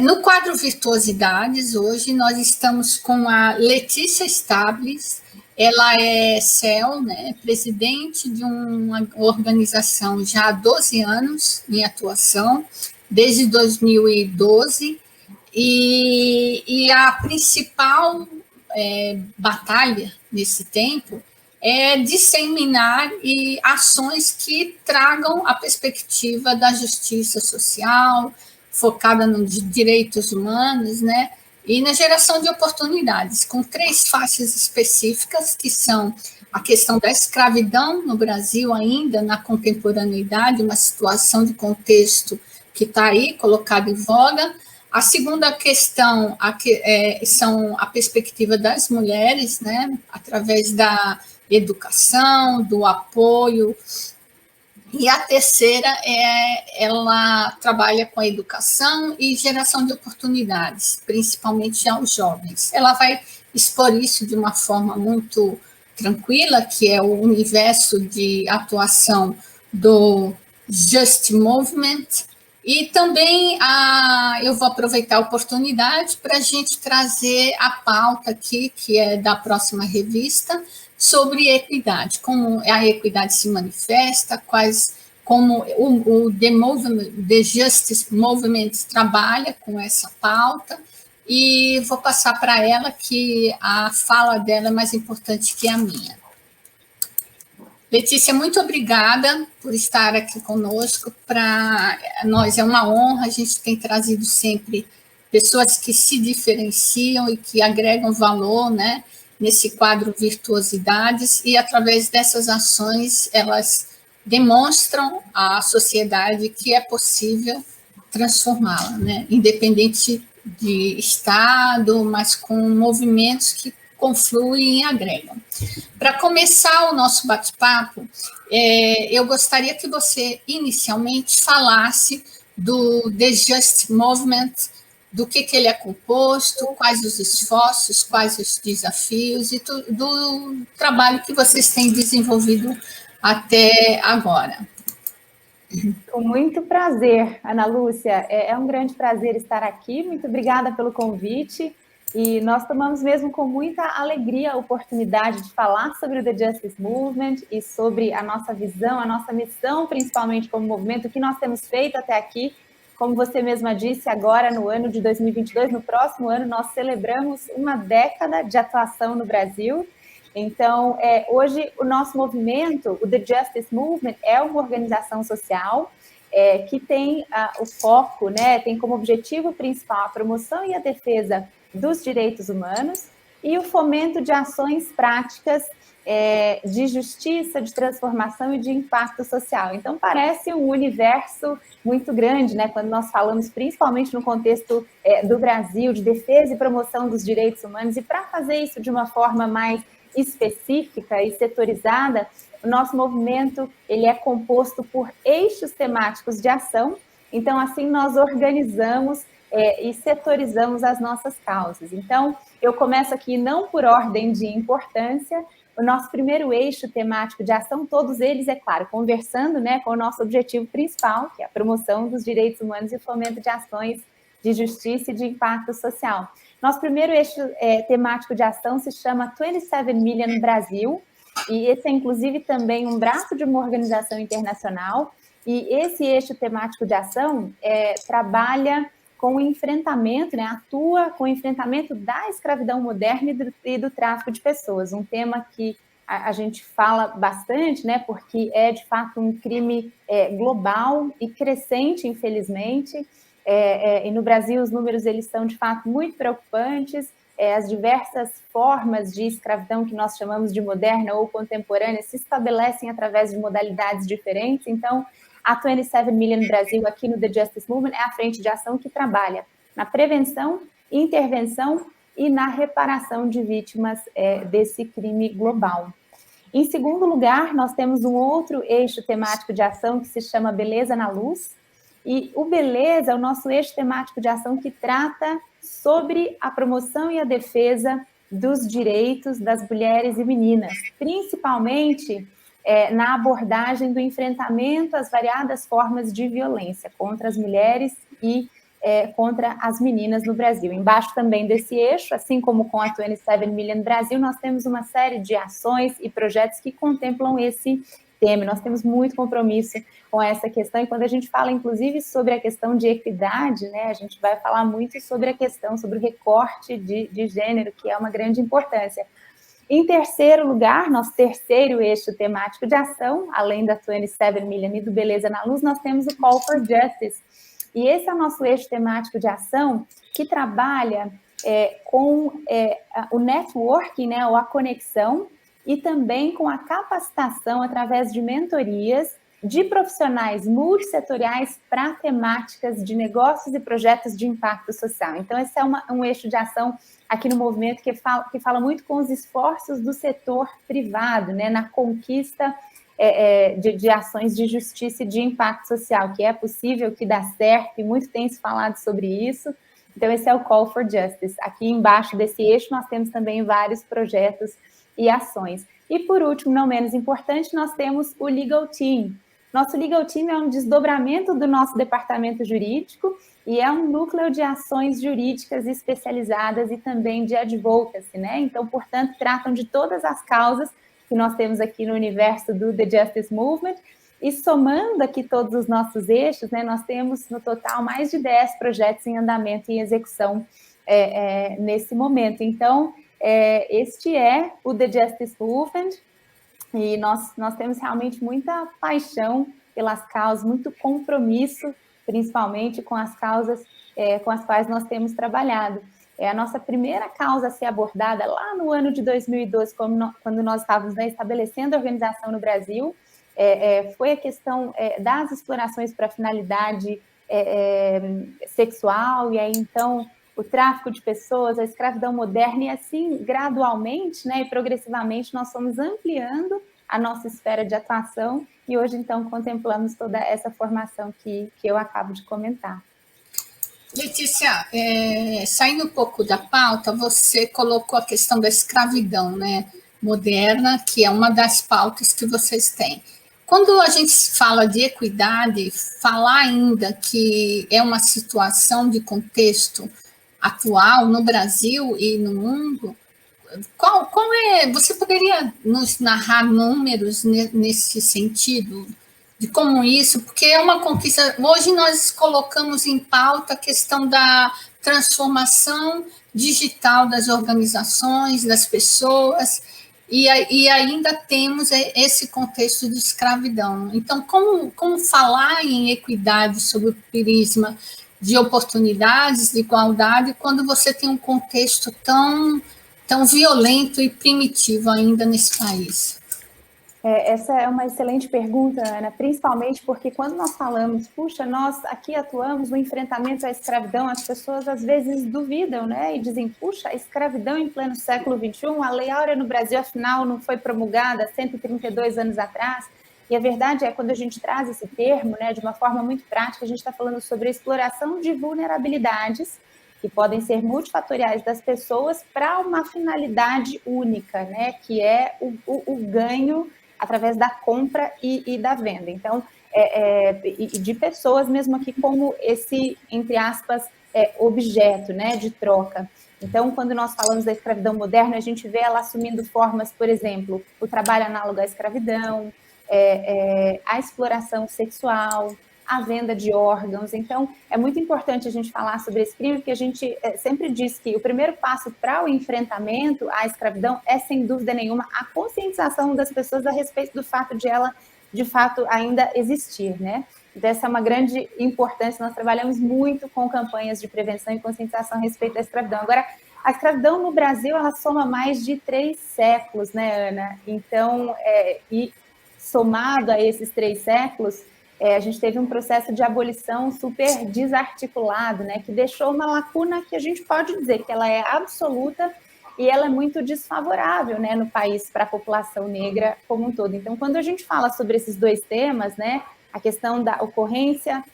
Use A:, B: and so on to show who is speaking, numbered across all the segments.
A: No quadro Virtuosidades, hoje nós estamos com a Letícia Stables. Ela é CEO, né, presidente de uma organização já há 12 anos em atuação, desde 2012, e a principal batalha nesse tempo é disseminar ações que tragam a perspectiva da justiça social, focada nos direitos humanos, né? E na geração de oportunidades, com 3 faces específicas, que são a questão da escravidão no Brasil ainda, na contemporaneidade, uma situação de contexto que está aí colocada em voga. A segunda questão são a perspectiva das mulheres, né, através da educação, do apoio. E a terceira ela trabalha com a educação e geração de oportunidades, principalmente aos jovens. Ela vai expor isso de uma forma muito tranquila, que é o universo de atuação do Just Movement. E também eu vou aproveitar a oportunidade para a gente trazer a pauta aqui, que é da próxima revista, sobre equidade, como a equidade se manifesta, como o The Justice Movement trabalha com essa pauta, e vou passar para ela, que a fala dela é mais importante que a minha. Letícia, muito obrigada por estar aqui conosco. Para nós é uma honra, a gente tem trazido sempre pessoas que se diferenciam e que agregam valor, né, nesse quadro Virtuosidades, e através dessas ações elas demonstram à sociedade que é possível transformá-la, né, independente de Estado, mas com movimentos que confluem e agregam. Para começar o nosso bate-papo, eu gostaria que você inicialmente falasse do The Just Movement, do que ele é composto, quais os esforços, quais os desafios e do trabalho que vocês têm desenvolvido até agora.
B: Com muito prazer, Ana Lúcia. É um grande prazer estar aqui. Muito obrigada pelo convite. E nós tomamos mesmo com muita alegria a oportunidade de falar sobre o The Justice Movement e sobre a nossa visão, a nossa missão, principalmente como movimento, o que nós temos feito até aqui. Como você mesma disse, agora no ano de 2022, no próximo ano, nós celebramos uma década de atuação no Brasil. Então, hoje o nosso movimento, o The Justice Movement, é uma organização social que tem o foco, né, tem como objetivo principal a promoção e a defesa dos direitos humanos e o fomento de ações práticas de justiça, de transformação e de impacto social. Então, parece um universo muito grande, né, quando nós falamos principalmente no contexto do Brasil, de defesa e promoção dos direitos humanos, e para fazer isso de uma forma mais específica e setorizada, o nosso movimento ele é composto por eixos temáticos de ação. Então, assim, nós organizamos e setorizamos as nossas causas. Então, eu começo aqui não por ordem de importância. O nosso primeiro eixo temático de ação, todos eles, é claro, conversando, né, com o nosso objetivo principal, que é a promoção dos direitos humanos e o fomento de ações de justiça e de impacto social. Nosso primeiro eixo temático de ação se chama 27 Million Brasil, e esse é, inclusive, também um braço de uma organização internacional, e esse eixo temático de ação trabalha com o enfrentamento, né, atua com o enfrentamento da escravidão moderna e do tráfico de pessoas, um tema que a gente fala bastante, né, porque é, de fato, um crime global e crescente, infelizmente, e no Brasil os números eles são, de fato, muito preocupantes. As diversas formas de escravidão que nós chamamos de moderna ou contemporânea se estabelecem através de modalidades diferentes. Então, a 27 Million Brasil, aqui no The Justice Movement, é a frente de ação que trabalha na prevenção, intervenção e na reparação de vítimas desse crime global. Em segundo lugar, nós temos um outro eixo temático de ação que se chama Beleza na Luz, e o Beleza é o nosso eixo temático de ação que trata sobre a promoção e a defesa dos direitos das mulheres e meninas, principalmente na abordagem do enfrentamento às variadas formas de violência contra as mulheres e contra as meninas no Brasil. Embaixo também desse eixo, assim como com a 27 Million Brasil, nós temos uma série de ações e projetos que contemplam esse tema. Nós temos muito compromisso com essa questão, e quando a gente fala, inclusive, sobre a questão de equidade, né, a gente vai falar muito sobre a questão, sobre o recorte de gênero, que é uma grande importância. Em terceiro lugar, nosso terceiro eixo temático de ação, além da 27 Million e do Beleza na Luz, nós temos o Call for Justice. E esse é o nosso eixo temático de ação que trabalha com o networking, né, ou a conexão, e também com a capacitação através de mentorias de profissionais multissetoriais para temáticas de negócios e projetos de impacto social. Então, esse é um eixo de ação aqui no movimento que fala muito com os esforços do setor privado, né, na conquista de ações de justiça e de impacto social, que é possível, que dá certo, e muito tem se falado sobre isso. Então, esse é o Call for Justice. Aqui embaixo desse eixo, nós temos também vários projetos e ações. E, por último, não menos importante, nós temos o Legal Team. Nosso Legal Team é um desdobramento do nosso departamento jurídico e é um núcleo de ações jurídicas especializadas e também de advocacy, né? Então, portanto, tratam de todas as causas que nós temos aqui no universo do The Justice Movement, e somando aqui todos os nossos eixos, né, nós temos no total mais de 10 projetos em andamento e em execução nesse momento. Então, este é o The Justice Movement, e nós temos realmente muita paixão pelas causas, muito compromisso, principalmente com as causas com as quais nós temos trabalhado. A nossa primeira causa a ser abordada lá no ano de 2012, quando nós estávamos estabelecendo a organização no Brasil, foi a questão das explorações para finalidade sexual, e aí, então, o tráfico de pessoas, a escravidão moderna, e assim, gradualmente, né, e progressivamente, nós fomos ampliando a nossa esfera de atuação, e hoje, então, contemplamos toda essa formação que eu acabo de comentar.
A: Letícia, saindo um pouco da pauta, você colocou a questão da escravidão, né, moderna, que é uma das pautas que vocês têm. Quando a gente fala de equidade, falar ainda que é uma situação de contexto atual no Brasil e no mundo, qual você poderia nos narrar números nesse sentido? De como isso, porque é uma conquista. Hoje nós colocamos em pauta a questão da transformação digital das organizações, das pessoas, e ainda temos esse contexto de escravidão. Então, como falar em equidade sob o prisma de oportunidades, de igualdade, quando você tem um contexto tão violento e primitivo ainda nesse país?
B: Essa é uma excelente pergunta, Ana, principalmente porque quando nós falamos, puxa, nós aqui atuamos no enfrentamento à escravidão, as pessoas às vezes duvidam, né, e dizem, puxa, a escravidão em pleno século XXI, a Lei Áurea no Brasil, afinal, não foi promulgada 132 anos atrás, e a verdade é, quando a gente traz esse termo, né, de uma forma muito prática, a gente está falando sobre a exploração de vulnerabilidades que podem ser multifatoriais das pessoas para uma finalidade única, né, que é o ganho através da compra e da venda. Então, de pessoas mesmo aqui como esse, entre aspas, objeto, né, de troca. Então, quando nós falamos da escravidão moderna, a gente vê ela assumindo formas, por exemplo, o trabalho análogo à escravidão, a exploração sexual, a venda de órgãos. Então, é muito importante a gente falar sobre esse crime, porque a gente sempre diz que o primeiro passo para o enfrentamento à escravidão é, sem dúvida nenhuma, a conscientização das pessoas a respeito do fato de ela, de fato, ainda existir, né? Então, essa é uma grande importância. Nós trabalhamos muito com campanhas de prevenção e conscientização a respeito da escravidão. Agora, a escravidão no Brasil, ela soma mais de 3 séculos, né, Ana? Então, e somado a esses 3 séculos, a gente teve um processo de abolição super desarticulado, né, que deixou uma lacuna que a gente pode dizer que ela é absoluta e ela é muito desfavorável, né, no país para a população negra como um todo. Então, quando a gente fala sobre esses 2 temas, né, a questão da ocorrência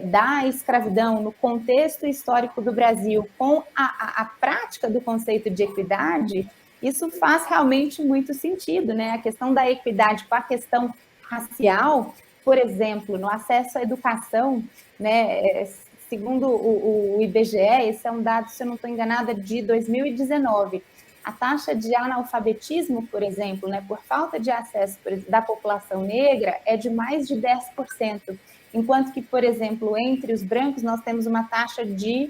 B: da escravidão no contexto histórico do Brasil com a prática do conceito de equidade, isso faz realmente muito sentido, né? A questão da equidade com a questão racial, por exemplo, no acesso à educação, né, segundo o IBGE, esse é um dado, se eu não estou enganada, de 2019, a taxa de analfabetismo, por exemplo, né, por falta de acesso da população negra, é de mais de 10%, enquanto que, por exemplo, entre os brancos, nós temos uma taxa de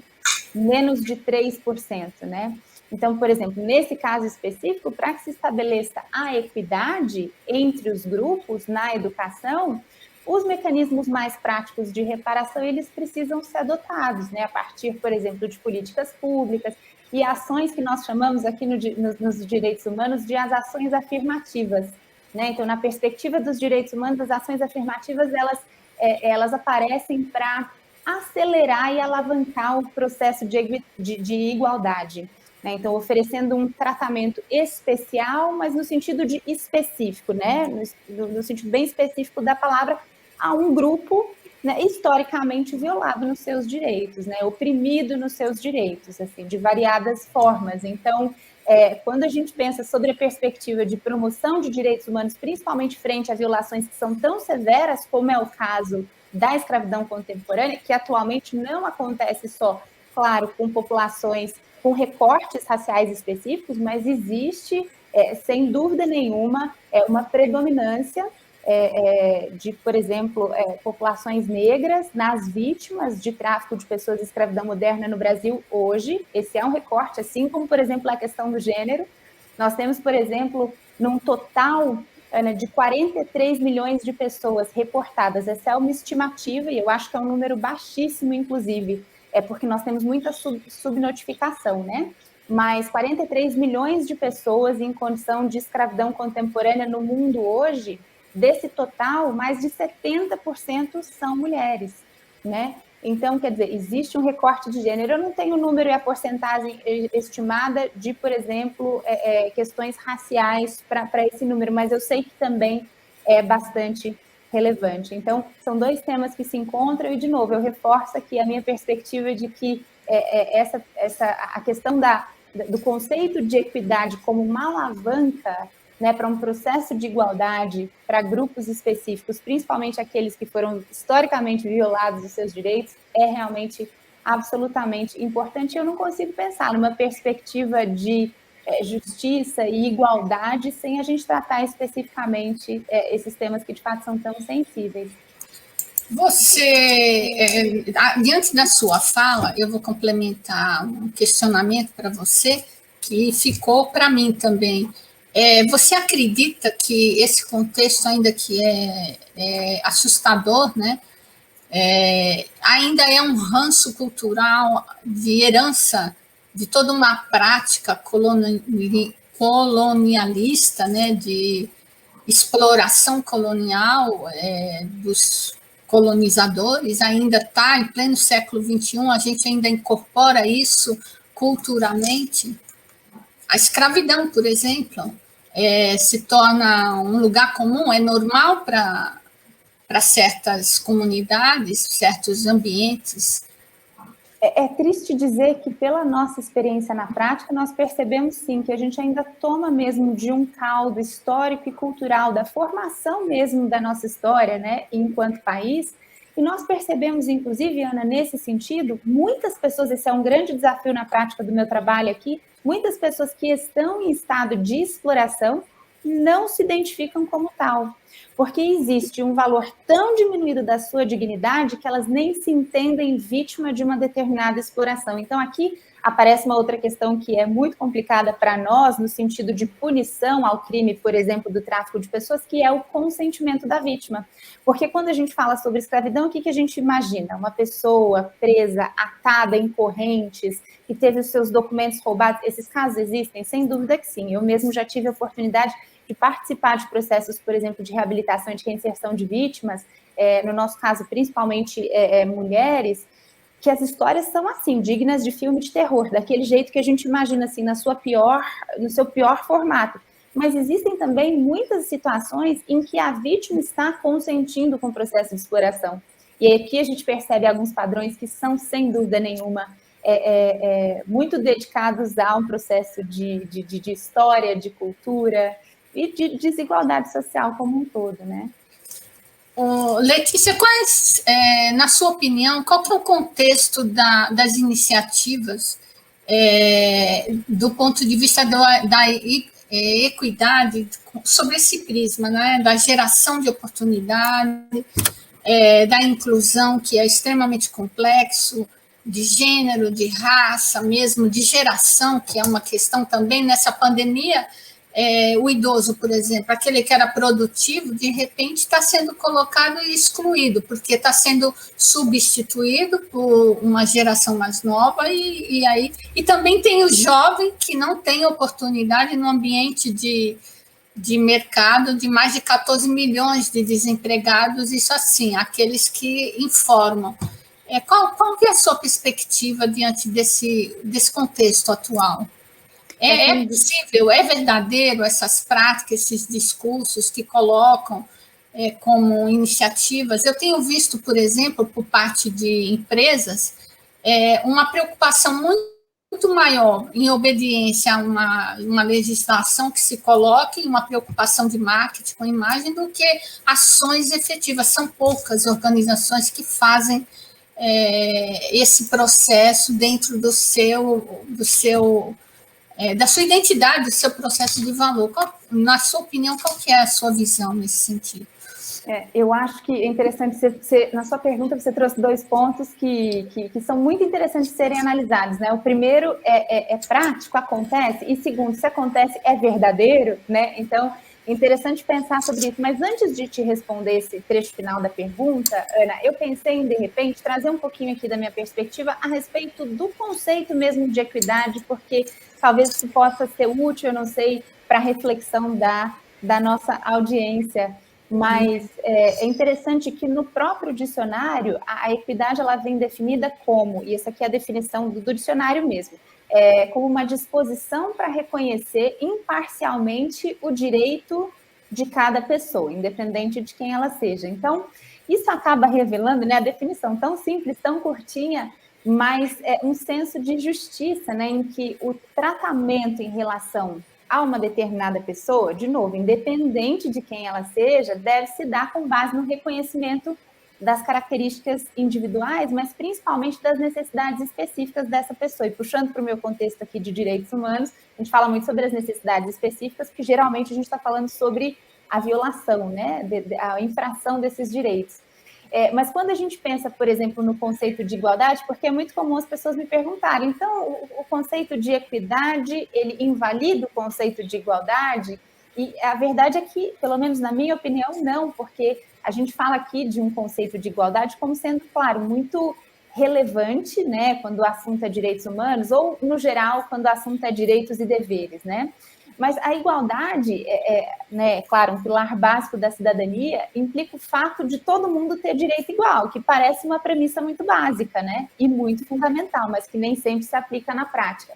B: menos de 3%, né? Então, por exemplo, nesse caso específico, para que se estabeleça a equidade entre os grupos na educação, os mecanismos mais práticos de reparação, eles precisam ser adotados, né? A partir, por exemplo, de políticas públicas e ações que nós chamamos aqui nos direitos humanos de as ações afirmativas, né? Então, na perspectiva dos direitos humanos, as ações afirmativas, elas aparecem para acelerar e alavancar o processo de igualdade, né? Então, oferecendo um tratamento especial, mas no sentido de específico, né? No sentido bem específico da palavra, a um grupo, né, historicamente violado nos seus direitos, né? Oprimido nos seus direitos, assim, de variadas formas. Então, quando a gente pensa sobre a perspectiva de promoção de direitos humanos, principalmente frente a violações que são tão severas, como é o caso da escravidão contemporânea, que atualmente não acontece só, claro, com populações com recortes raciais específicos, mas existe, sem dúvida nenhuma, uma predominância de, por exemplo, populações negras nas vítimas de tráfico de pessoas e escravidão moderna no Brasil hoje. Esse é um recorte, assim como, por exemplo, a questão do gênero. Nós temos, por exemplo, num total, Ana, de 43 milhões de pessoas reportadas. Essa é uma estimativa, e eu acho que é um número baixíssimo, inclusive, porque nós temos muita subnotificação, né? Mas 43 milhões de pessoas em condição de escravidão contemporânea no mundo hoje, desse total, mais de 70% são mulheres, né? Então, quer dizer, existe um recorte de gênero. Eu não tenho o número e a porcentagem estimada de, por exemplo, questões raciais para esse número, mas eu sei que também é bastante relevante. Então, são dois temas que se encontram e, de novo, eu reforço aqui a minha perspectiva de que a questão do conceito de equidade como uma alavanca, né, para um processo de igualdade para grupos específicos, principalmente aqueles que foram historicamente violados dos seus direitos, é realmente absolutamente importante. Eu não consigo pensar numa perspectiva de justiça e igualdade sem a gente tratar especificamente esses temas que de fato são tão sensíveis.
A: Você, diante da sua fala, eu vou complementar um questionamento para você que ficou para mim também. Você acredita que esse contexto, ainda que é assustador, né, ainda é um ranço cultural de herança de toda uma prática colonialista, né, de exploração colonial dos colonizadores, ainda está em pleno século XXI, a gente ainda incorpora isso culturalmente? A escravidão, por exemplo, se torna um lugar comum, é normal para certas comunidades, certos ambientes.
B: É triste dizer que, pela nossa experiência na prática, nós percebemos, sim, que a gente ainda toma mesmo de um caldo histórico e cultural, da formação mesmo da nossa história, né, enquanto país, e nós percebemos, inclusive, Ana, nesse sentido, muitas pessoas, esse é um grande desafio na prática do meu trabalho aqui, muitas pessoas que estão em estado de exploração não se identificam como tal, porque existe um valor tão diminuído da sua dignidade que elas nem se entendem vítima de uma determinada exploração. Então, aqui aparece uma outra questão que é muito complicada para nós, no sentido de punição ao crime, por exemplo, do tráfico de pessoas, que é o consentimento da vítima. Porque quando a gente fala sobre escravidão, o que a gente imagina? Uma pessoa presa, atada em correntes, que teve os seus documentos roubados. Esses casos existem? Sem dúvida que sim. Eu mesmo já tive a oportunidade de participar de processos, por exemplo, de reabilitação e de reinserção de vítimas, no nosso caso, principalmente mulheres, que as histórias são assim, dignas de filme de terror, daquele jeito que a gente imagina assim, no seu pior formato. Mas existem também muitas situações em que a vítima está consentindo com o processo de exploração. E aqui a gente percebe alguns padrões que são, sem dúvida nenhuma, muito dedicados a um processo de história, de cultura e de desigualdade social como um todo, né?
A: Letícia, na sua opinião, qual que é o contexto das iniciativas do ponto de vista da equidade sobre esse prisma, né, da geração de oportunidade, da inclusão, que é extremamente complexo, de gênero, de raça, mesmo de geração, que é uma questão também nessa pandemia. O idoso, por exemplo, aquele que era produtivo, de repente está sendo colocado e excluído, porque está sendo substituído por uma geração mais nova, e também tem o jovem que não tem oportunidade no ambiente de mercado de mais de 14 milhões de desempregados, isso assim, aqueles que informam. Qual que é a sua perspectiva diante desse contexto atual? É possível, é verdadeiro essas práticas, esses discursos que colocam como iniciativas? Eu tenho visto, por exemplo, por parte de empresas, uma preocupação muito maior em obediência a uma legislação que se coloque, uma preocupação de marketing com imagem, do que ações efetivas. São poucas organizações que fazem esse processo dentro da sua identidade, do seu processo de valor. Na sua opinião, qual que é a sua visão nesse sentido?
B: Eu acho que é interessante, na sua pergunta, você trouxe 2 pontos que são muito interessantes de serem analisados, né? O primeiro é prático, acontece, e segundo, se acontece, é verdadeiro, né? Então, é interessante pensar sobre isso. Mas antes de te responder esse trecho final da pergunta, Ana, eu pensei em, de repente, trazer um pouquinho aqui da minha perspectiva a respeito do conceito mesmo de equidade, porque talvez isso possa ser útil, eu não sei, para a reflexão da nossa audiência. Mas é interessante que no próprio dicionário, a equidade ela vem definida como, e essa aqui é a definição do dicionário mesmo, como uma disposição para reconhecer imparcialmente o direito de cada pessoa, independente de quem ela seja. Então, isso acaba revelando, né, a definição tão simples, tão curtinha, mas é um senso de justiça, né, em que o tratamento em relação a uma determinada pessoa, de novo, independente de quem ela seja, deve se dar com base no reconhecimento das características individuais, mas principalmente das necessidades específicas dessa pessoa. E puxando para o meu contexto aqui de direitos humanos, a gente fala muito sobre as necessidades específicas, porque geralmente a gente está falando sobre a violação, né, a infração desses direitos. Mas quando a gente pensa, por exemplo, no conceito de igualdade, porque é muito comum as pessoas me perguntarem, então o conceito de equidade, ele invalida o conceito de igualdade? E a verdade é que, pelo menos na minha opinião, não, porque a gente fala aqui de um conceito de igualdade como sendo, claro, muito relevante, né, quando o assunto é direitos humanos, ou, no geral, quando o assunto é direitos e deveres, né? Mas a igualdade, né, claro, um pilar básico da cidadania, implica o fato de todo mundo ter direito igual, que parece uma premissa muito básica, né, e muito fundamental, mas que nem sempre se aplica na prática.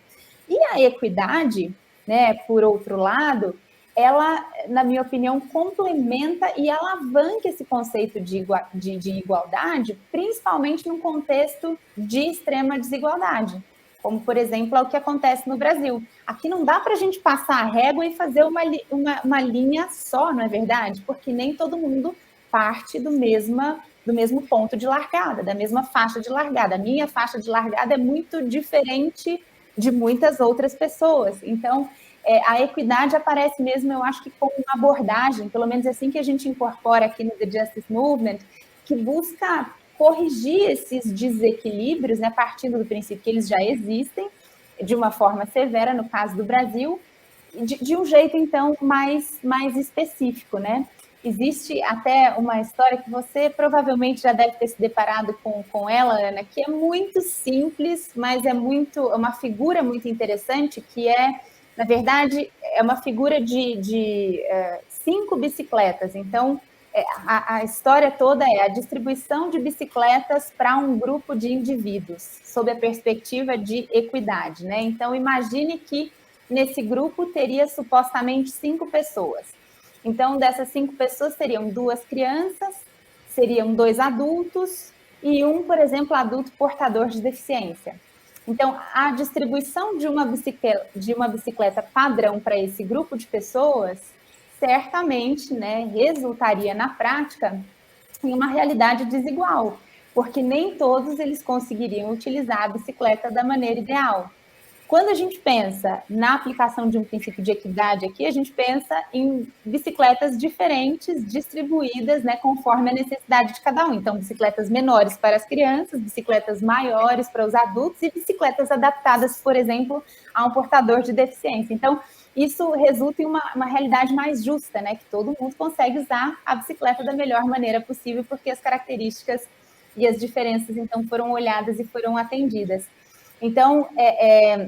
B: E a equidade, né, por outro lado, ela, na minha opinião, complementa e alavanca esse conceito de igualdade, principalmente num contexto de extrema desigualdade, como, por exemplo, é o que acontece no Brasil. Aqui não dá para a gente passar a régua e fazer uma linha só, não é verdade? Porque nem todo mundo parte do mesmo ponto de largada, da mesma faixa de largada. A minha faixa de largada é muito diferente de muitas outras pessoas. Então, a equidade aparece mesmo, eu acho que como uma abordagem, pelo menos assim que a gente incorpora aqui no The Justice Movement, que busca corrigir esses desequilíbrios, né, partindo do princípio que eles já existem, de uma forma severa, no caso do Brasil, de um jeito, então, mais específico, né? Existe até uma história que você provavelmente já deve ter se deparado com ela, Ana, que é muito simples, mas é uma figura muito interessante, que na verdade, é uma figura de 5 bicicletas. Então, a história toda é a distribuição de bicicletas para um grupo de indivíduos, sob a perspectiva de equidade, né? Então, imagine que nesse grupo teria supostamente 5 pessoas. Então, dessas 5 pessoas, seriam 2 crianças, seriam 2 adultos e um, por exemplo, adulto portador de deficiência. Então, a distribuição de uma bicicleta padrão para esse grupo de pessoas certamente, né, resultaria na prática em uma realidade desigual, porque nem todos eles conseguiriam utilizar a bicicleta da maneira ideal. Quando a gente pensa na aplicação de um princípio de equidade aqui, a gente pensa em bicicletas diferentes, distribuídas, né, conforme a necessidade de cada um. Então, bicicletas menores para as crianças, bicicletas maiores para os adultos e bicicletas adaptadas, por exemplo, a um portador de deficiência. Então, isso resulta em uma realidade mais justa, né, que todo mundo consegue usar a bicicleta da melhor maneira possível, porque as características e as diferenças, então, foram olhadas e foram atendidas. Então,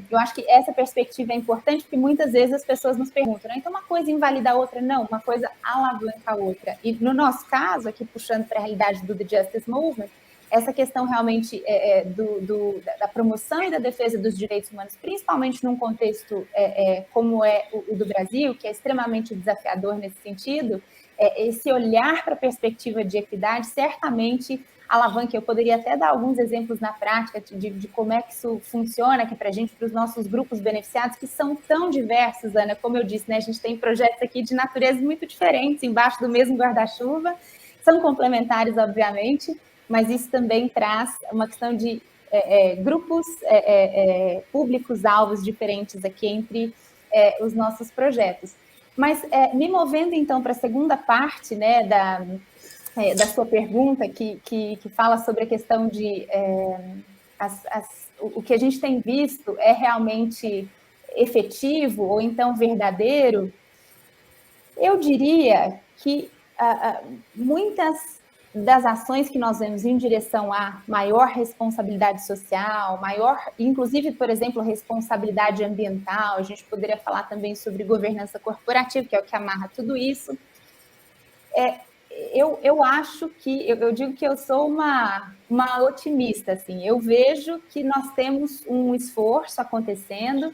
B: eu acho que essa perspectiva é importante, porque muitas vezes as pessoas nos perguntam, né? Então uma coisa invalida a outra? Não, uma coisa alavanca a outra. E no nosso caso, aqui puxando para a realidade do The Justice Movement, essa questão realmente da promoção e da defesa dos direitos humanos, principalmente num contexto como é o do Brasil, que é extremamente desafiador nesse sentido, esse olhar para a perspectiva de equidade certamente alavanca. Eu poderia até dar alguns exemplos na prática de como é que isso funciona aqui para a gente, para os nossos grupos beneficiados, que são tão diversos, Ana, como eu disse, né? A gente tem projetos aqui de natureza muito diferentes, embaixo do mesmo guarda-chuva, são complementares, obviamente, mas isso também traz uma questão de grupos públicos-alvos diferentes aqui entre os nossos projetos. Mas me movendo, então, para a segunda parte, né, da sua pergunta, que fala sobre a questão de o que a gente tem visto é realmente efetivo ou então verdadeiro, eu diria que muitas das ações que nós vemos em direção a maior responsabilidade social, maior, inclusive, por exemplo, responsabilidade ambiental, a gente poderia falar também sobre governança corporativa, que é o que amarra tudo isso. Eu acho que, eu digo que eu sou uma otimista, assim, eu vejo que nós temos um esforço acontecendo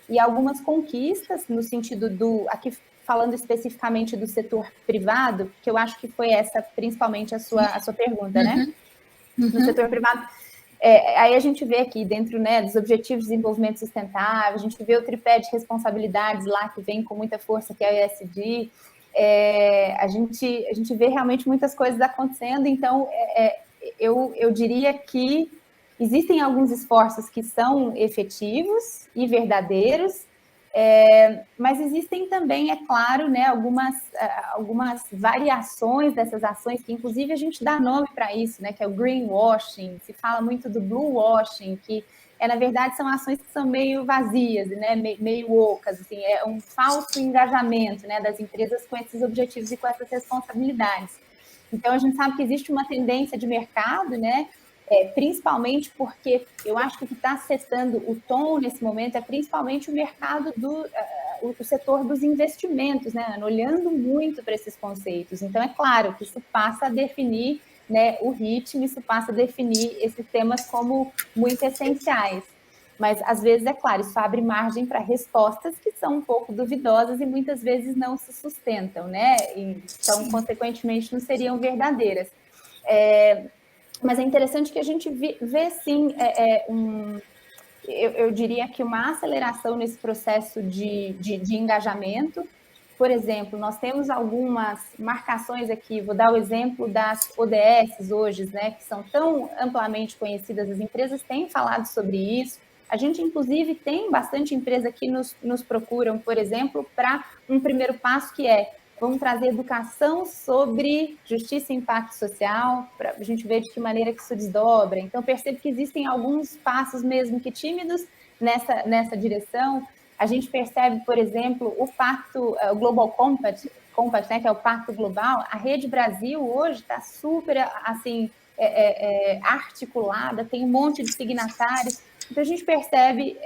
B: e algumas conquistas no sentido aqui falando especificamente do setor privado, que eu acho que foi essa principalmente a sua pergunta, né? No setor privado, aí a gente vê aqui dentro, né, dos Objetivos de Desenvolvimento Sustentável, a gente vê o tripé de responsabilidades lá que vem com muita força, que é a ESG, a gente vê realmente muitas coisas acontecendo, então eu diria que existem alguns esforços que são efetivos e verdadeiros, mas existem também, é claro, né, algumas variações dessas ações, que inclusive a gente dá nome para isso, né, que é o greenwashing, se fala muito do bluewashing, que na verdade são ações que são meio vazias, né, meio ocas, assim, é um falso engajamento, né, das empresas com esses objetivos e com essas responsabilidades. Então a gente sabe que existe uma tendência de mercado, né, principalmente porque eu acho que o que está setando o tom nesse momento é principalmente o mercado o setor dos investimentos, né, olhando muito para esses conceitos. Então, é claro que isso passa a definir, né, o ritmo, isso passa a definir esses temas como muito essenciais. Mas, às vezes, é claro, isso abre margem para respostas que são um pouco duvidosas e muitas vezes não se sustentam, né? Então, consequentemente, não seriam verdadeiras. Mas é interessante que a gente vê sim, eu diria que uma aceleração nesse processo de engajamento. Por exemplo, nós temos algumas marcações aqui, vou dar o exemplo das ODS hoje, né, que são tão amplamente conhecidas, as empresas têm falado sobre isso. A gente, inclusive, tem bastante empresa que nos procuram, por exemplo, para um primeiro passo que vamos trazer educação sobre justiça e impacto social, para a gente ver de que maneira que isso desdobra. Então, percebo que existem alguns passos mesmo que tímidos nessa direção. A gente percebe, por exemplo, o pacto, o Global Compact, né, que é o pacto global. A Rede Brasil hoje está super assim, articulada, tem um monte de signatários. Então, a gente percebe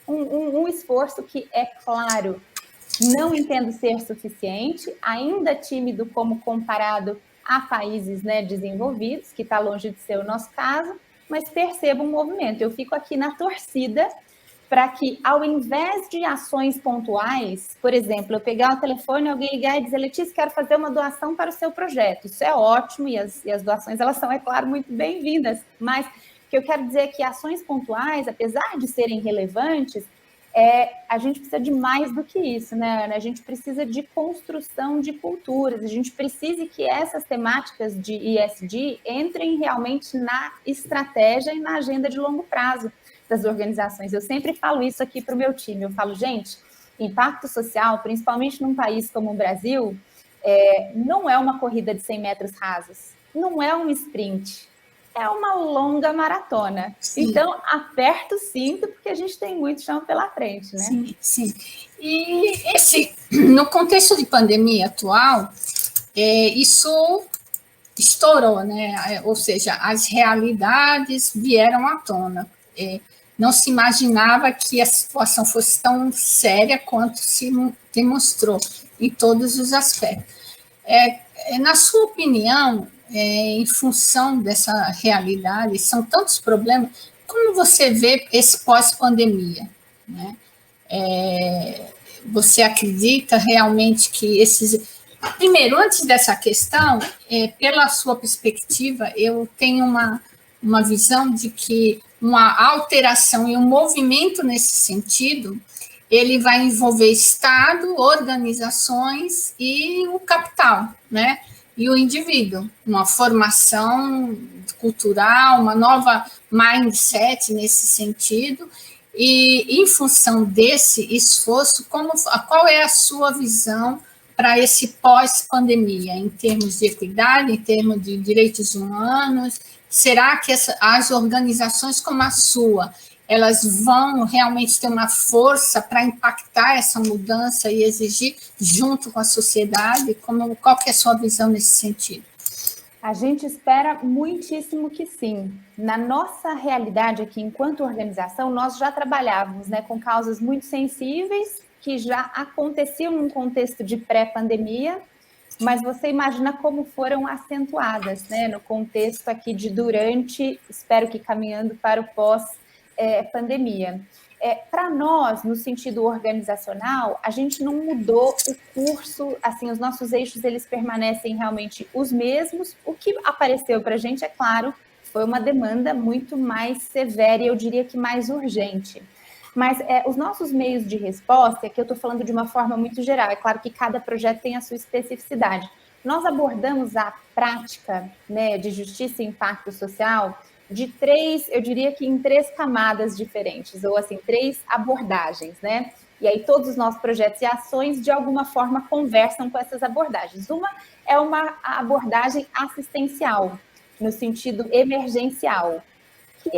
B: um esforço que, é claro, não entendo ser suficiente, ainda tímido como comparado a países, né, desenvolvidos, que está longe de ser o nosso caso, mas percebo um movimento. Eu fico aqui na torcida para que, ao invés de ações pontuais, por exemplo, eu pegar o telefone, alguém ligar e dizer, Letícia, quero fazer uma doação para o seu projeto. Isso é ótimo e as doações, elas são, é claro, muito bem-vindas, mas o que eu quero dizer é que ações pontuais, apesar de serem relevantes, a gente precisa de mais do que isso, né, Ana? A gente precisa de construção de culturas, a gente precisa que essas temáticas de ESG entrem realmente na estratégia e na agenda de longo prazo das organizações. Eu sempre falo isso aqui para o meu time, eu falo, gente, impacto social, principalmente num país como o Brasil, não é uma corrida de 100 metros rasos, não é um sprint, é uma longa maratona. Sim. Então, aperta o cinto, porque a gente tem muito chão pela frente, né?
A: Sim, sim. E no contexto de pandemia atual, isso estourou, né? Ou seja, as realidades vieram à tona. Não se imaginava que a situação fosse tão séria quanto se demonstrou em todos os aspectos. Na sua opinião, em função dessa realidade, são tantos problemas, como você vê esse pós-pandemia, né? Você acredita realmente que esses... Primeiro, antes dessa questão, pela sua perspectiva, eu tenho uma visão de que uma alteração e um movimento nesse sentido, ele vai envolver Estado, organizações e o capital, né? E o indivíduo, uma formação cultural, uma nova mindset nesse sentido. E em função desse esforço, qual é a sua visão para esse pós-pandemia, em termos de equidade, em termos de direitos humanos? Será que as organizações como a sua, elas vão realmente ter uma força para impactar essa mudança e exigir junto com a sociedade? Qual que é a sua visão nesse sentido?
B: A gente espera muitíssimo que sim. Na nossa realidade aqui, enquanto organização, nós já trabalhávamos, né, com causas muito sensíveis, que já aconteciam num contexto de pré-pandemia, mas você imagina como foram acentuadas, né, no contexto aqui de durante, espero que caminhando para o pós-pandemia. Para nós, no sentido organizacional, a gente não mudou o curso, assim, os nossos eixos, eles permanecem realmente os mesmos. O que apareceu para a gente, é claro, foi uma demanda muito mais severa e eu diria que mais urgente. Mas os nossos meios de resposta, que eu estou falando de uma forma muito geral, é claro que cada projeto tem a sua especificidade. Nós abordamos a prática, né, de justiça e impacto social eu diria que em 3 camadas diferentes, ou assim, 3 abordagens, né? E aí todos os nossos projetos e ações, de alguma forma, conversam com essas abordagens. Uma é uma abordagem assistencial, no sentido emergencial, que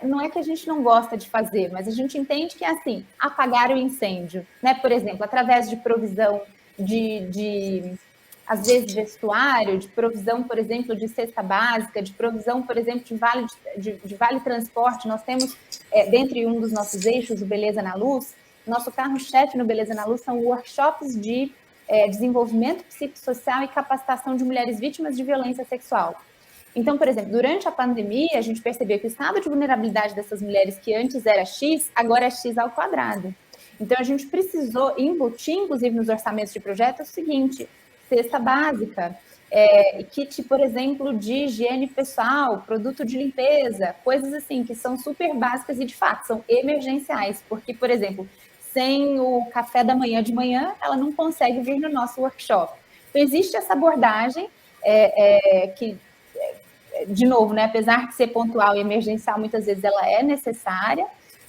B: não é que a gente não gosta de fazer, mas a gente entende que é assim, apagar o incêndio, né? Por exemplo, através de provisão às vezes, vestuário, de provisão, por exemplo, de cesta básica, de provisão, por exemplo, de vale transporte. Nós temos, dentre um dos nossos eixos, o Beleza na Luz, nosso carro-chefe no Beleza na Luz são workshops de desenvolvimento psicossocial e capacitação de mulheres vítimas de violência sexual. Então, por exemplo, durante a pandemia, a gente percebeu que o estado de vulnerabilidade dessas mulheres, que antes era X, agora é X ao quadrado. Então, a gente precisou embutir, inclusive, nos orçamentos de projeto, o seguinte: cesta básica, kit, por exemplo, de higiene pessoal, produto de limpeza, coisas assim que são super básicas e, de fato, são emergenciais, porque, por exemplo, sem o café da manhã de manhã, ela não consegue vir no nosso workshop. Então, existe essa abordagem que, de novo, né, apesar de ser pontual e emergencial, muitas vezes ela é necessária.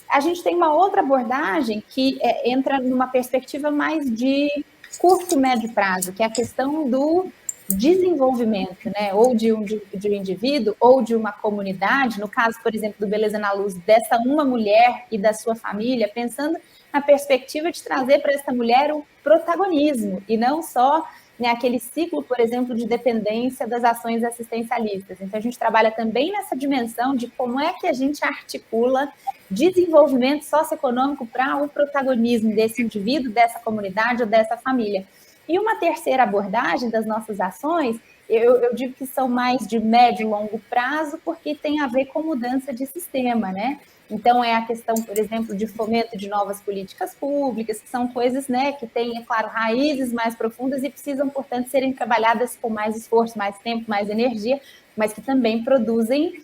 B: A gente tem uma outra abordagem que entra numa perspectiva mais de curto e médio prazo, que é a questão do desenvolvimento, né? Ou de um indivíduo, ou de uma comunidade, no caso, por exemplo, do Beleza na Luz, dessa uma mulher e da sua família, pensando na perspectiva de trazer para essa mulher o protagonismo, e não só, né, aquele ciclo, por exemplo, de dependência das ações assistencialistas. Então, a gente trabalha também nessa dimensão de como é que a gente articula desenvolvimento socioeconômico para o protagonismo desse indivíduo, dessa comunidade ou dessa família. E uma terceira abordagem das nossas ações, eu digo que são mais de médio e longo prazo, porque tem a ver com mudança de sistema, né? Então, é a questão, por exemplo, de fomento de novas políticas públicas, que são coisas, né, que têm, é claro, raízes mais profundas e precisam, portanto, serem trabalhadas com mais esforço, mais tempo, mais energia, mas que também produzem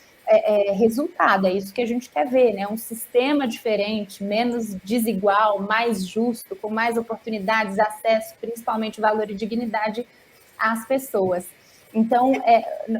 B: resultado, é isso que a gente quer ver, né? Um sistema diferente, menos desigual, mais justo, com mais oportunidades, acesso, principalmente valor e dignidade às pessoas. Então,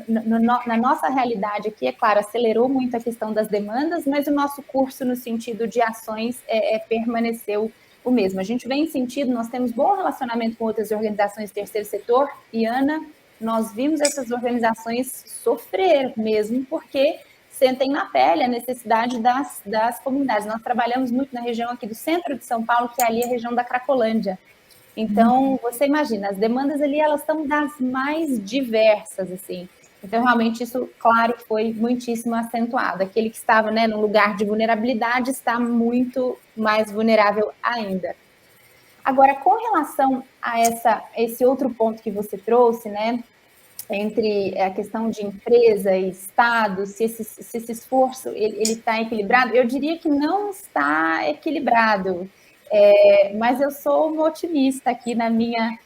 B: na nossa realidade aqui, é claro, acelerou muito a questão das demandas, mas o nosso curso no sentido de ações permaneceu o mesmo. A gente vem em sentido, nós temos bom relacionamento com outras organizações do terceiro setor, e Ana, nós vimos essas organizações sofrer mesmo, porque sentem na pele a necessidade das comunidades. Nós trabalhamos muito na região aqui do centro de São Paulo, que é ali a região da Cracolândia. Então, você imagina, as demandas ali, elas estão das mais diversas, assim. Então, realmente, isso, claro, foi muitíssimo acentuado. Aquele que estava, né, num lugar de vulnerabilidade está muito mais vulnerável ainda. Agora, com relação a esse outro ponto que você trouxe, né, entre a questão de empresa e Estado, se esse esforço ele está equilibrado, eu diria que não está equilibrado, mas eu sou uma otimista aqui na minha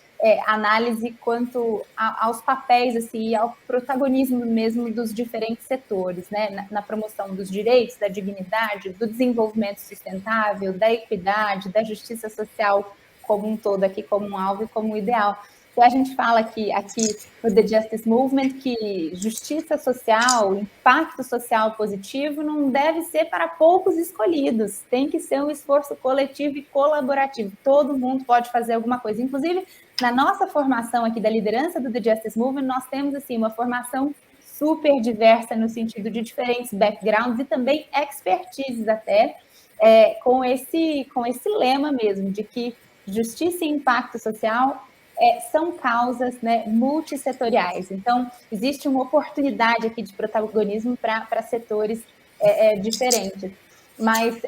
B: análise quanto aos papéis, assim, ao protagonismo mesmo dos diferentes setores, né, na promoção dos direitos, da dignidade, do desenvolvimento sustentável, da equidade, da justiça social como um todo, aqui como um alvo e como um ideal. Então, a gente fala aqui no The Justice Movement que justiça social, impacto social positivo não deve ser para poucos escolhidos, tem que ser um esforço coletivo e colaborativo, todo mundo pode fazer alguma coisa. Inclusive, na nossa formação aqui da liderança do The Justice Movement, nós temos assim, uma formação super diversa no sentido de diferentes backgrounds e também expertises até, com esse lema mesmo, de que justiça e impacto social são causas, né, multissetoriais. Então, existe uma oportunidade aqui de protagonismo para setores diferentes. Mas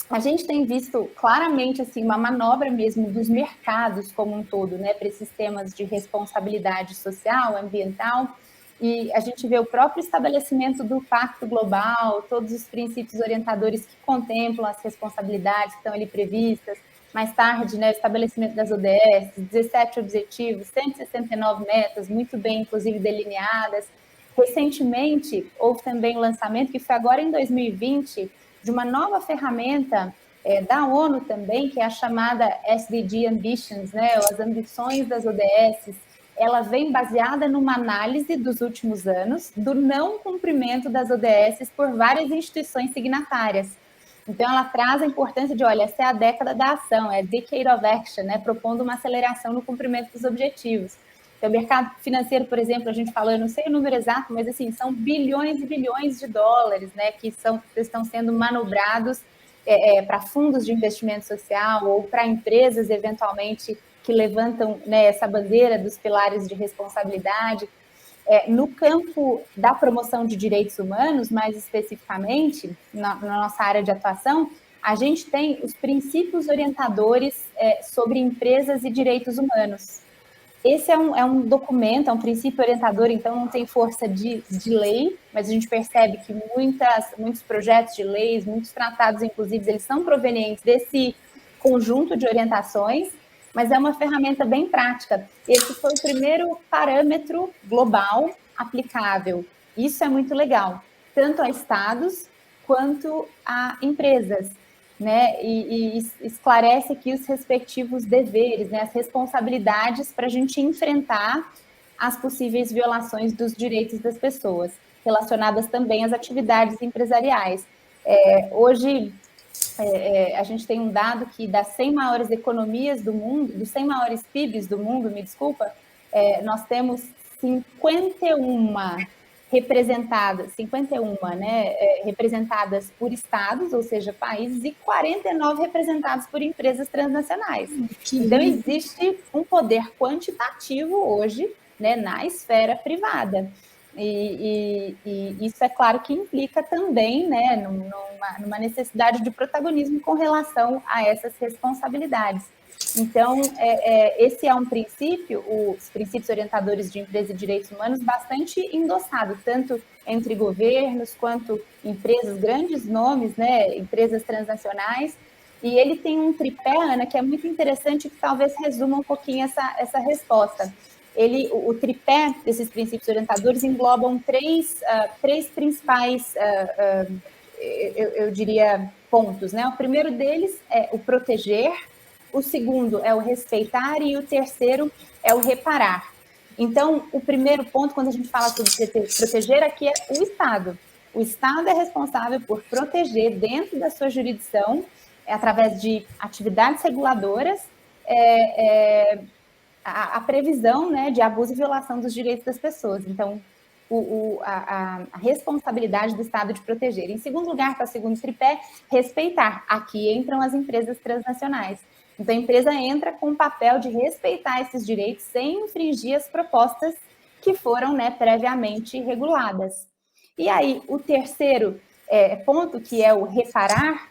B: a gente tem visto claramente assim, uma manobra mesmo dos mercados como um todo, né, para esses temas de responsabilidade social, ambiental, e a gente vê o próprio estabelecimento do Pacto Global, todos os princípios orientadores que contemplam as responsabilidades que estão ali previstas. Mais tarde, né, o estabelecimento das ODS, 17 objetivos, 169 metas, muito bem, inclusive, delineadas. Recentemente, houve também o lançamento, que foi agora em 2020, de uma nova ferramenta da ONU também, que é a chamada SDG Ambitions, né, as ambições das ODS. Ela vem baseada numa análise dos últimos anos do não cumprimento das ODS por várias instituições signatárias. Então, ela traz a importância de, olha, essa é a década da ação, é a Decade of Action, né, propondo uma aceleração no cumprimento dos objetivos. Então, o mercado financeiro, por exemplo, a gente falou, eu não sei o número exato, mas, assim, são bilhões e bilhões de dólares, né, que estão sendo manobrados para fundos de investimento social ou para empresas, eventualmente, que levantam, né, essa bandeira dos pilares de responsabilidade. No campo da promoção de direitos humanos, mais especificamente, na nossa área de atuação, a gente tem os princípios orientadores sobre empresas e direitos humanos. Esse é um documento, é um princípio orientador, então não tem força de lei, mas a gente percebe que muitos projetos de leis, muitos tratados, inclusive, eles são provenientes desse conjunto de orientações, mas é uma ferramenta bem prática. Esse foi o primeiro parâmetro global aplicável. Isso é muito legal, tanto a estados quanto a empresas, né? E esclarece aqui os respectivos deveres, né? As responsabilidades para a gente enfrentar as possíveis violações dos direitos das pessoas, relacionadas também às atividades empresariais. Hoje, a gente tem um dado que das 100 maiores economias do mundo, dos 100 maiores PIBs do mundo, me desculpa, nós temos 51 representadas por estados, ou seja, países, e 49 representados por empresas transnacionais. Então, existe um poder quantitativo hoje, né, na esfera privada. E isso é claro que implica também, né, numa necessidade de protagonismo com relação a essas responsabilidades. Então, esse é um princípio, os princípios orientadores de empresa e direitos humanos, bastante endossado, tanto entre governos quanto empresas, grandes nomes, né, empresas transnacionais, e ele tem um tripé, Ana, que é muito interessante, que talvez resuma um pouquinho essa resposta. o tripé desses princípios orientadores englobam três principais, eu diria, pontos, né? O primeiro deles é o proteger, o segundo é o respeitar e o terceiro é o reparar. Então, o primeiro ponto, quando a gente fala sobre proteger, aqui é o Estado. O Estado é responsável por proteger dentro da sua jurisdição, através de atividades reguladoras, a previsão, né, de abuso e violação dos direitos das pessoas. Então, a responsabilidade do Estado de proteger. Em segundo lugar, para o segundo tripé, respeitar. Aqui entram as empresas transnacionais. Então, a empresa entra com o papel de respeitar esses direitos sem infringir as propostas que foram, né, previamente reguladas. E aí, o terceiro ponto, que é o reparar,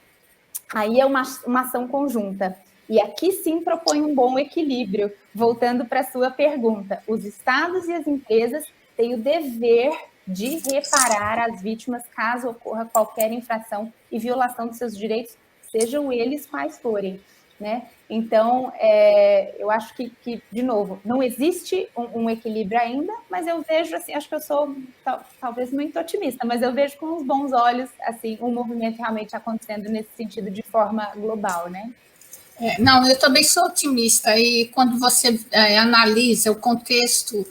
B: aí é uma ação conjunta. E aqui sim propõe um bom equilíbrio. Voltando para a sua pergunta, os estados e as empresas têm o dever de reparar as vítimas caso ocorra qualquer infração e violação dos seus direitos, sejam eles quais forem, né? Então, eu acho que, de novo, não existe um equilíbrio ainda, mas eu vejo, assim, acho que eu sou talvez muito otimista, mas eu vejo com os bons olhos, assim, um movimento realmente acontecendo nesse sentido de forma global, né?
A: Não, eu também sou otimista, e quando você analisa o contexto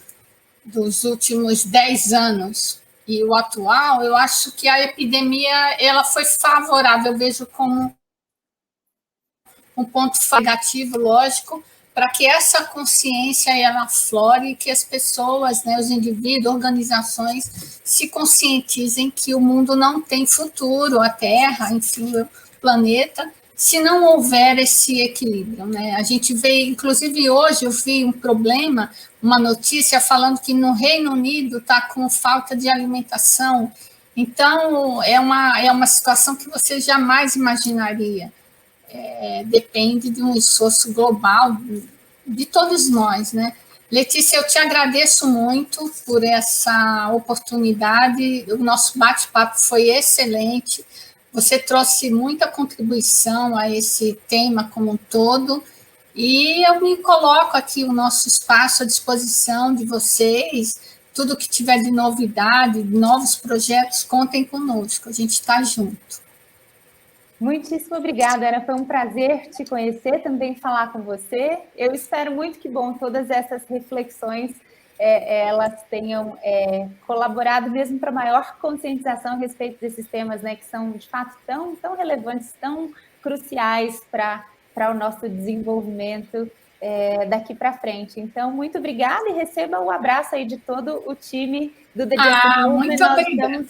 A: dos últimos 10 anos e o atual, eu acho que a epidemia ela foi favorável, eu vejo como um ponto negativo, lógico, para que essa consciência ela aflore, que as pessoas, né, os indivíduos, organizações, se conscientizem que o mundo não tem futuro, a Terra, enfim, o planeta, se não houver esse equilíbrio, né? A gente vê, inclusive hoje eu vi um problema, uma notícia falando que no Reino Unido está com falta de alimentação. Então, é uma situação que você jamais imaginaria. Depende de um esforço global de todos nós, né? Letícia, eu te agradeço muito por essa oportunidade, o nosso bate-papo foi excelente, você trouxe muita contribuição a esse tema como um todo, e eu me coloco aqui o nosso espaço à disposição de vocês, tudo que tiver de novidade, novos projetos, contem conosco, a gente está junto.
B: Muitíssimo obrigada, Ana. Foi um prazer te conhecer, também falar com você. Eu espero muito que, bom, todas essas reflexões elas tenham colaborado mesmo para maior conscientização a respeito desses temas, né, que são, de fato, tão relevantes, tão cruciais para o nosso desenvolvimento daqui para frente. Então, muito obrigada e receba o abraço aí de todo o time do The Justice Movement.
A: Muito obrigada.